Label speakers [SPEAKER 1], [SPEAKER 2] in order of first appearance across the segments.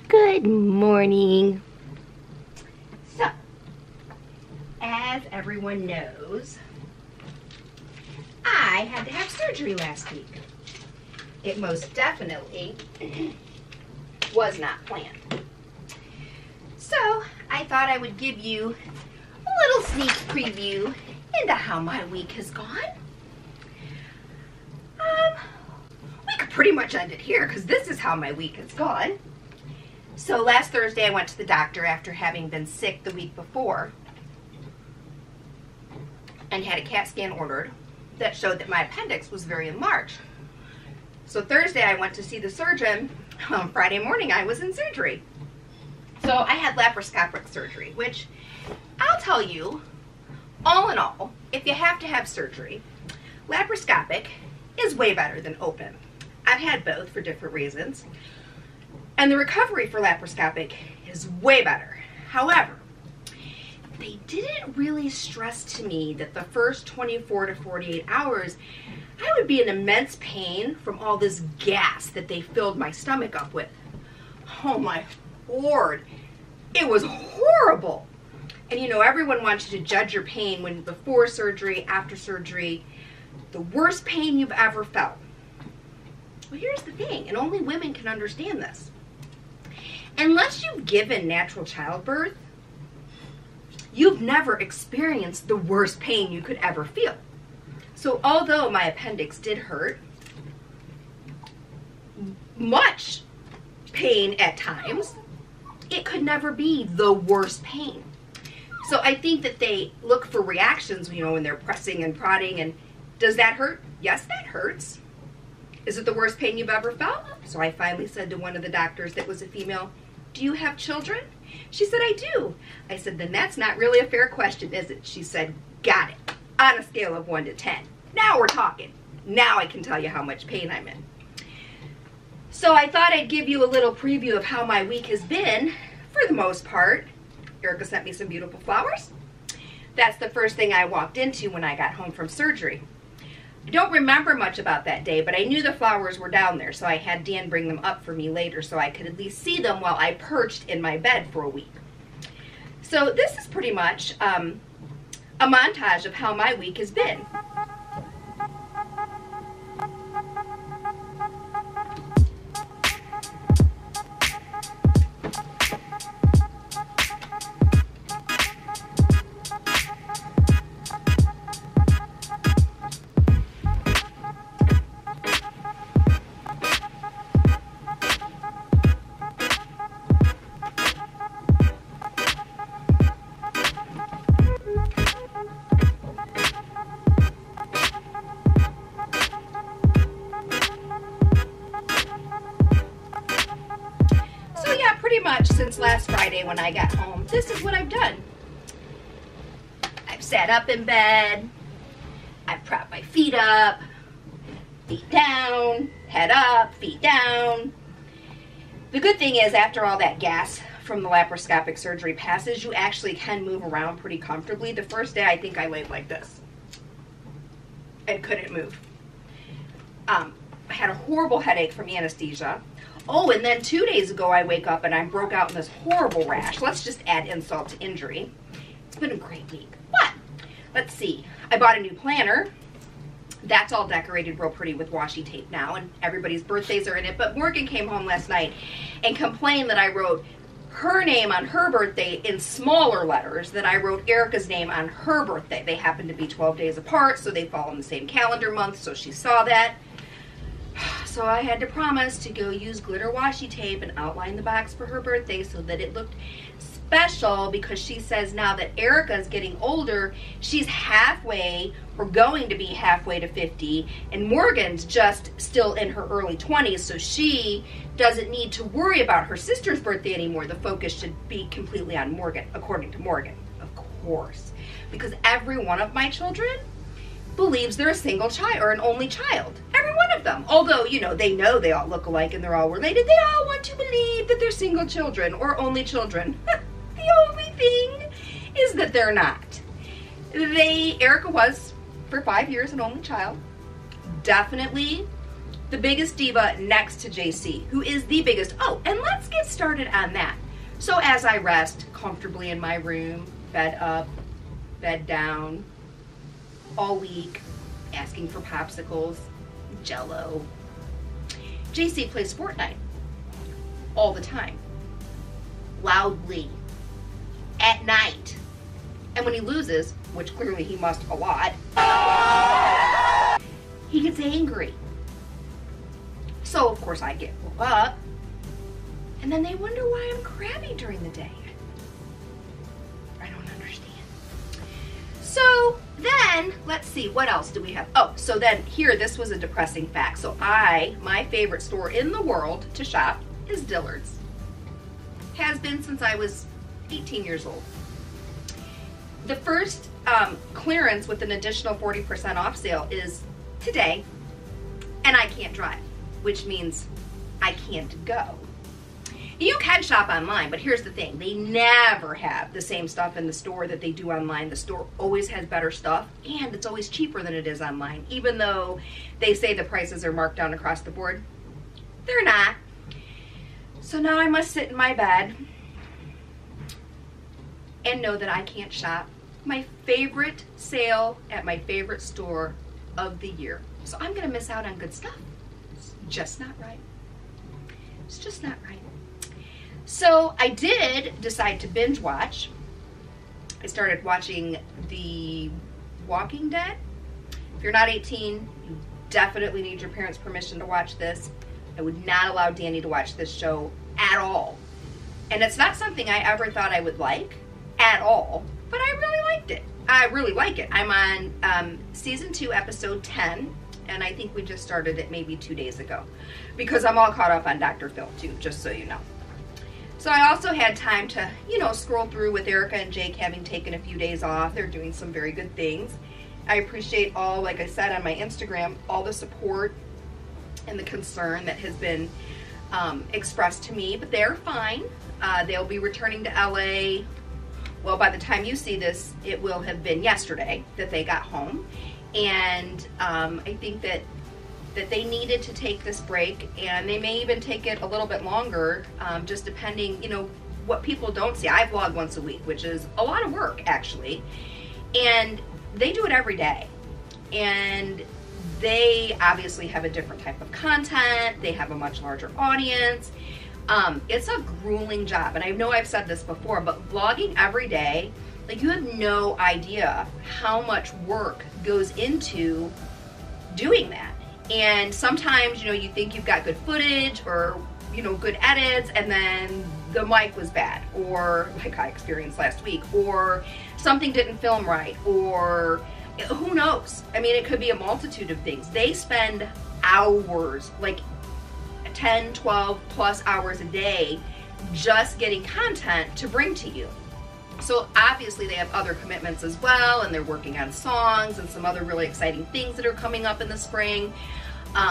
[SPEAKER 1] Good morning. So, as everyone knows, I had to have surgery last week. It most definitely was not planned. So, I thought I would give you a little sneak preview into how my week has gone. We could pretty much end it here because this is how my week has gone. So last Thursday I went to the doctor after having been sick the week before and had a CAT scan ordered that showed that my appendix was very enlarged. So Thursday I went to see the surgeon. Friday morning I was in surgery. So I had laparoscopic surgery, which I'll tell you, all in all, if you have to have surgery, laparoscopic is way better than open. I've had both for different reasons. And the recovery for laparoscopic is way better. However, they didn't really stress to me that the first 24 to 48 hours, I would be in immense pain from all this gas that they filled my stomach up with. Oh my Lord, it was horrible. And you know, everyone wants you to judge your pain when before surgery, after surgery, the worst pain you've ever felt. Well, here's the thing, and only women can understand this. Unless you've given natural childbirth, you've never experienced the worst pain you could ever feel. So although my appendix did hurt, much pain at times, it could never be the worst pain. So I think that they look for reactions, you know, when they're pressing and prodding, and does that hurt? Yes, that hurts. Is it the worst pain you've ever felt? So I finally said to one of the doctors that was a female, do you have children? She said, I do. I said, then that's not really a fair question, is it? She said, got it. On a scale of 1 to 10. Now we're talking. Now I can tell you how much pain I'm in. So I thought I'd give you a little preview of how my week has been, for the most part. Erica sent me some beautiful flowers. That's the first thing I walked into when I got home from surgery. I don't remember much about that day, but I knew the flowers were down there, so I had Dan bring them up for me later so I could at least see them while I perched in my bed for a week. So this is pretty much a montage of how my week has been. Much since last Friday when I got home, this is what I've done. I've sat up in bed, I've propped my feet up, feet down, head up, feet down. The good thing is after all that gas from the laparoscopic surgery passes, you actually can move around pretty comfortably. The first day I think I laid like this and couldn't move. I had a horrible headache from anesthesia. Oh, and then 2 days ago I wake up and I broke out in this horrible rash. Let's just add insult to injury. It's been a great week. But, let's see. I bought a new planner. That's all decorated real pretty with washi tape now, and everybody's birthdays are in it. But Morgan came home last night and complained that I wrote her name on her birthday in smaller letters than I wrote Erica's name on her birthday. They happen to be 12 days apart, so they fall in the same calendar month, so she saw that. So I had to promise to go use glitter washi tape and outline the box for her birthday so that it looked special, because she says now that Erica's getting older, she's halfway or going to be halfway to 50, and Morgan's just still in her early 20s, so she doesn't need to worry about her sister's birthday anymore. The focus should be completely on Morgan, according to Morgan, of course, because every one of my children believes they're a single child or an only child. Every one of them. Although, you know they all look alike and they're all related, they all want to believe that they're single children or only children. The only thing is that they're not. Erica was, for 5 years, an only child. Definitely the biggest diva next to JC, who is the biggest. Oh, and let's get started on that. So as I rest comfortably in my room, bed up, bed down, all week, asking for popsicles, Jell-O, JC plays Fortnite all the time, loudly, at night. And when he loses, which clearly he must a lot, he gets angry. So of course I get woke up, and then they wonder why I'm crabby during the day. I don't understand. So then, let's see, what else do we have? Oh, so then here, this was a depressing fact. So my favorite store in the world to shop is Dillard's. Has been since I was 18 years old. The first clearance with an additional 40% off sale is today, and I can't drive, which means I can't go. You can shop online, but here's the thing. They never have the same stuff in the store that they do online. The store always has better stuff, and it's always cheaper than it is online. Even though they say the prices are marked down across the board, they're not. So now I must sit in my bed and know that I can't shop my favorite sale at my favorite store of the year. So I'm gonna miss out on good stuff. It's just not right. It's just not right. So I did decide to binge watch. I started watching The Walking Dead. If you're not 18, you definitely need your parents' permission to watch this. I would not allow Danny to watch this show at all. And it's not something I ever thought I would like at all, but I really liked it. I really like it. I'm on season 2, episode 10, and I think we just started it maybe 2 days ago because I'm all caught up on Dr. Phil too, just so you know. So I also had time to, scroll through with Erica and Jake having taken a few days off. They're doing some very good things. I appreciate all, like I said on my Instagram, all the support and the concern that has been expressed to me, but they're fine. They'll be returning to LA. Well, by the time you see this, it will have been yesterday that they got home. And I think that they needed to take this break, and they may even take it a little bit longer, just depending, what people don't see. I vlog once a week, which is a lot of work, actually. And they do it every day. And they obviously have a different type of content. They have a much larger audience. It's a grueling job, and I know I've said this before, but vlogging every day, like, you have no idea how much work goes into doing that. And sometimes, you think you've got good footage or, good edits, and then the mic was bad, or like I experienced last week, or something didn't film right, or who knows? I mean, it could be a multitude of things. They spend hours, like 10, 12 plus hours a day, just getting content to bring to you. So obviously they have other commitments as well, and they're working on songs and some other really exciting things that are coming up in the spring.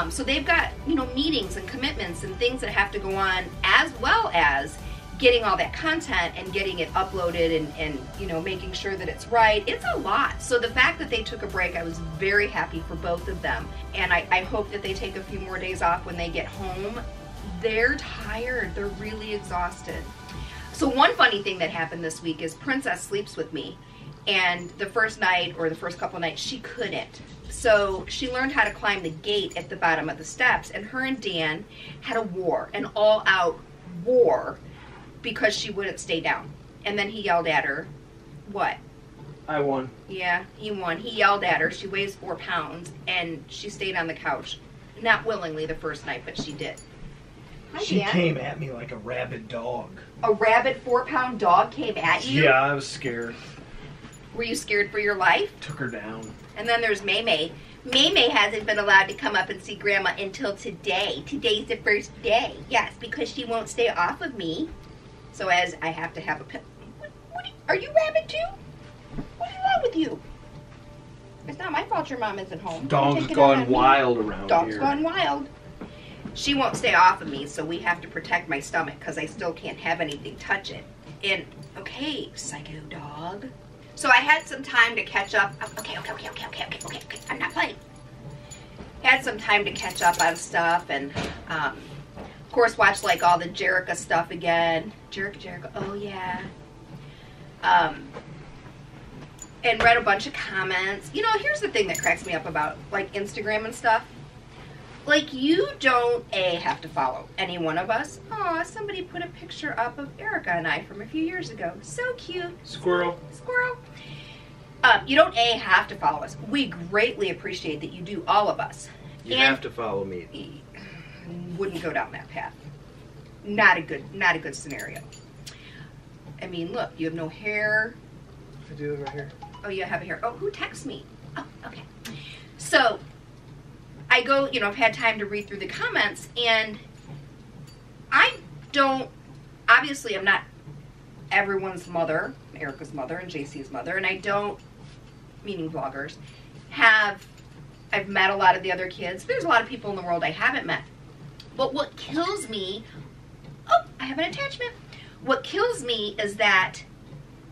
[SPEAKER 1] So they've got, meetings and commitments and things that have to go on, as well as getting all that content and getting it uploaded and making sure that it's right. It's a lot. So the fact that they took a break, I was very happy for both of them. And I hope that they take a few more days off when they get home. They're tired. They're really exhausted. So one funny thing that happened this week is Princess sleeps with me, and the first night or the first couple nights she couldn't. So she learned how to climb the gate at the bottom of the steps, and her and Dan had a war, an all-out war, because she wouldn't stay down. And then he yelled at her. What?
[SPEAKER 2] I won.
[SPEAKER 1] Yeah, he won. He yelled at her. She weighs 4 pounds, and she stayed on the couch. Not willingly the first night, but she did. Hi,
[SPEAKER 2] she
[SPEAKER 1] Dan.
[SPEAKER 2] came at me like a rabid dog.
[SPEAKER 1] A rabid 4-pound dog came at you?
[SPEAKER 2] Yeah, I was scared.
[SPEAKER 1] Were you scared for your life?
[SPEAKER 2] Took her down.
[SPEAKER 1] And then there's Maymay. Maymay hasn't been allowed to come up and see Grandma until today. Today's the first day. Yes, because she won't stay off of me. So as I have to have a pet. Are you rabid too? What is wrong with you? It's not my fault your mom isn't home.
[SPEAKER 2] Dog's gone wild around here.
[SPEAKER 1] Dog's gone wild. She won't stay off of me, so we have to protect my stomach because I still can't have anything touch it. And, okay, psycho dog. So I had some time to catch up. Okay. I'm not playing. had some time to catch up on stuff, and of course watched like all the Jerica stuff again. Jerica, oh yeah. And read a bunch of comments. You know, here's the thing that cracks me up about like Instagram and stuff. Like, you don't have to follow any one of us. Aw, somebody put a picture up of Erica and I from a few years ago. So cute.
[SPEAKER 2] Squirrel.
[SPEAKER 1] Squirrel. You don't have to follow us. We greatly appreciate that you do, all of us.
[SPEAKER 2] You have to follow me.
[SPEAKER 1] Wouldn't go down that path. Not a good scenario. I mean, look, you have no hair.
[SPEAKER 2] I do it right here.
[SPEAKER 1] Oh, you have a hair. Oh, who texts me? Oh, okay. So I go, you know, I've had time to read through the comments, and I don't, obviously I'm not everyone's mother, Erica's mother and JC's mother, and I don't, meaning vloggers, I've met a lot of the other kids. There's a lot of people in the world I haven't met. But what kills me, oh, I have an attachment. What kills me is that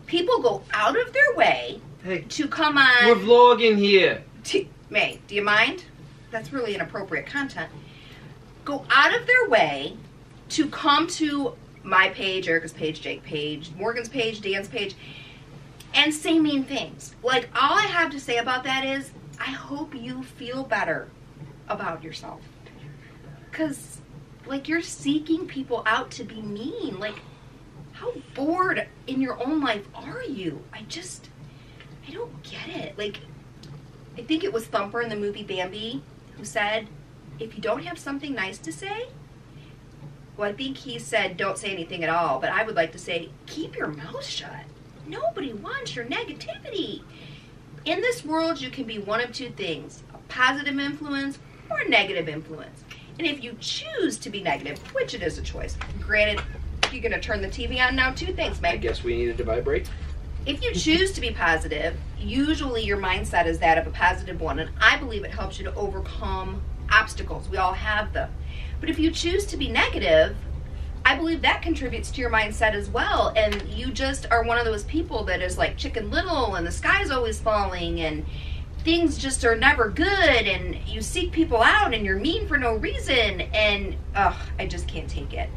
[SPEAKER 1] people go out of their way to come on.
[SPEAKER 2] We're vlogging here.
[SPEAKER 1] May, do you mind? That's really inappropriate content. Go out of their way to come to my page, Erica's page, Jake's page, Morgan's page, Dan's page, and say mean things. Like, all I have to say about that is, I hope you feel better about yourself. Because, like, you're seeking people out to be mean. Like, how bored in your own life are you? I don't get it. Like, I think it was Thumper in the movie Bambi who said, if you don't have something nice to say, well, I think he said don't say anything at all, but I would like to say keep your mouth shut. Nobody wants your negativity. In this world, you can be one of two things, a positive influence or a negative influence. And if you choose to be negative, which it is a choice, granted, you're going to turn the TV on now too. Thanks, Meg.
[SPEAKER 2] I guess we needed to vibrate.
[SPEAKER 1] If you choose to be positive, usually your mindset is that of a positive one, and I believe it helps you to overcome obstacles. We all have them. But if you choose to be negative, I believe that contributes to your mindset as well, and you just are one of those people that is like Chicken Little, and the sky's always falling, and things just are never good, and you seek people out, and you're mean for no reason, and I just can't take it.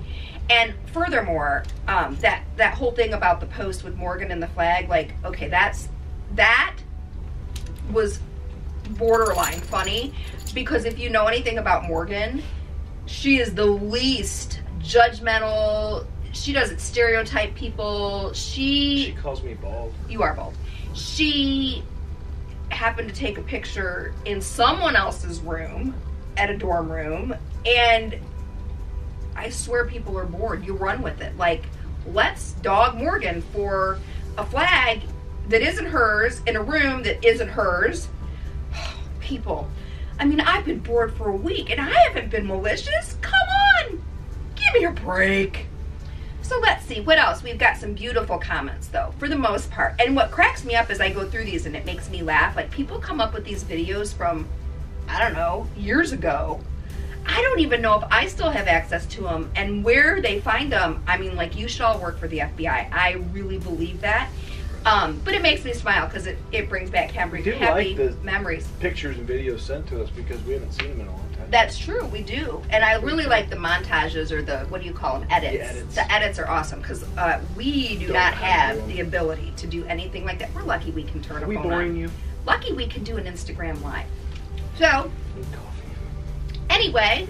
[SPEAKER 1] And furthermore, that whole thing about the post with Morgan and the flag, like, okay, that was borderline funny, because if you know anything about Morgan, she is the least judgmental. She doesn't stereotype people. She
[SPEAKER 2] calls me bald.
[SPEAKER 1] You are bald. She happened to take a picture in someone else's room, at a dorm room, and I swear people are bored. You run with it. Like, let's dog Morgan for a flag that isn't hers in a room that isn't hers. People. I mean, I've been bored for a week and I haven't been malicious. Come on. Give me a break. So let's see. What else? We've got some beautiful comments, though, for the most part. And what cracks me up as I go through these, and it makes me laugh, like, people come up with these videos from, I don't know, years ago. I don't even know if I still have access to them, and where they find them. I mean, like, you should all work for the FBI. I really believe that. But it makes me smile because it brings back happy memories.
[SPEAKER 2] Pictures and videos sent to us because we haven't seen them in a long time.
[SPEAKER 1] That's true, we do. And I really like the montages, or the, what do you call them, edits.
[SPEAKER 2] The edits.
[SPEAKER 1] The edits are awesome because we do not have the ability to do anything like that. We're lucky we can turn a phone on.
[SPEAKER 2] Are we boring you?
[SPEAKER 1] Lucky we can do an Instagram Live. So, anyway,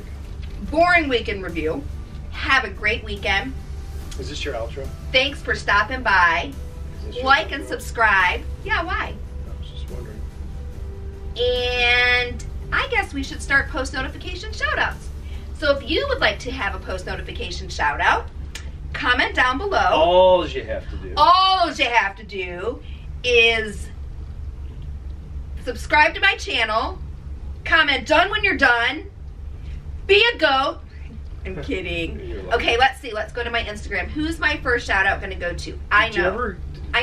[SPEAKER 1] boring week in review. Have a great weekend.
[SPEAKER 2] Is this your outro?
[SPEAKER 1] Thanks for stopping by. Like and subscribe. Yeah, why?
[SPEAKER 2] I was just wondering.
[SPEAKER 1] And I guess we should start post notification shout outs. So if you would like to have a post notification shout out, comment down below.
[SPEAKER 2] All you have to do.
[SPEAKER 1] All you have to do is subscribe to my channel, comment done when you're done, be a goat. I'm kidding. Okay, let's see. Let's go to my Instagram. Who's my first shout out going to go to? I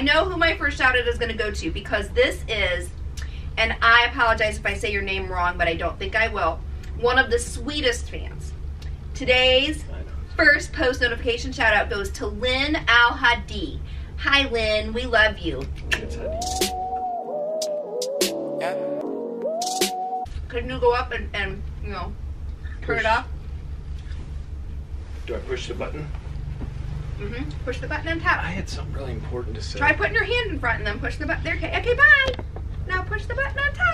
[SPEAKER 1] know who my first shout out is going to go to, because this is, and I apologize if I say your name wrong, but I don't think I will, one of the sweetest fans. Today's first post notification shout out goes to Lynn Al Hadi. Hi Lynn, we love you. Can you go up and you know, turn it off?
[SPEAKER 2] Do I push the button?
[SPEAKER 1] Mm-hmm. Push the button on top.
[SPEAKER 2] I had something really important to say.
[SPEAKER 1] Try putting your hand in front and then push the button. There. Okay, bye. Now push the button on top.